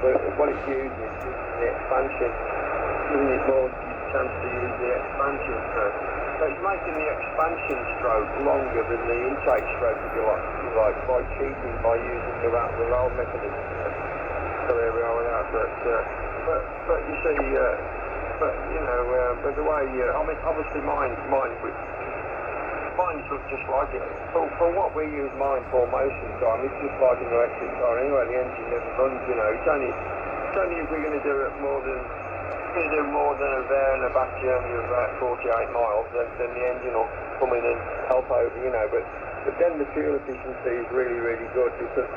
but what it's using is the expansion, giving it more chance to use the expansion stroke. So it's making the expansion stroke longer than the intake stroke, if you like, by cheating, by using the roll mechanism. So there we are with that. But you see, but the way, I mean, obviously mine look just like it. For what we use mine for most of the time, it's just like an electric car anyway. The engine never runs, It's only if we're going to do it more than a there and a back journey of about 48 miles, then the engine will come in and help over, But then the fuel efficiency is really, really good because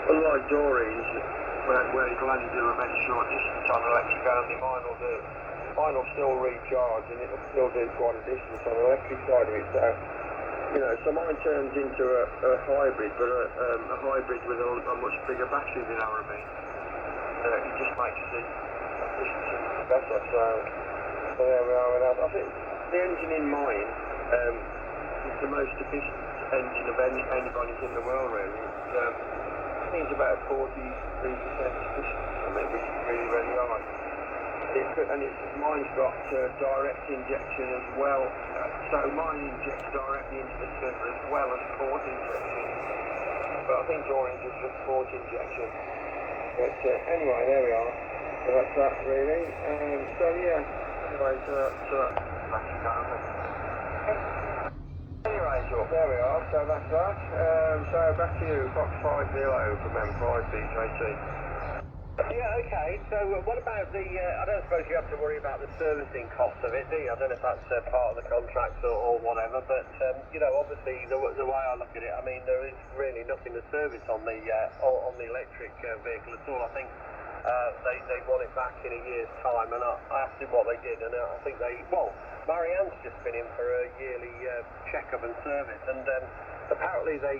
unlike Dory's, where it'll only do a very short distance on electric only, mine will still recharge and it'll still do quite a distance on the electric side of it. So mine turns into a hybrid, but a hybrid with a much bigger battery, if you know what I mean. It just makes the efficiency better. So there we are with that. I think the engine in mine is the most efficient engine of anybody's in the world, really. I think it's about 43% efficient, which is really, really high. Mine's got direct injection as well, so mine injects directly into the cylinder as well as port injection. But I think Orange is just port injection. But anyway, there we are. So that's that really. So yeah. Anyway, so that's anyway, there we are. So that's that. So back to you, Fox 50 from M5Stack. Yeah, okay. So what about I don't suppose you have to worry about the servicing cost of it, do you? I don't know if that's part of the contract or whatever, but, obviously the way I look at it, I mean, there is really nothing to service on the electric vehicle at all. I think they want it back in a year's time, and I asked him what they did, and I think Marianne's just been in for a yearly check-up and service, and apparently they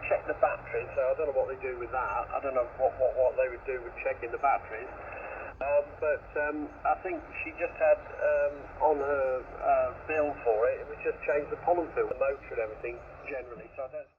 check the batteries, so I don't know what they do with that. I don't know what they would do with checking the batteries. But I think she just had on her bill for it, it was just change the pollen filter, the motor and everything generally. So I don't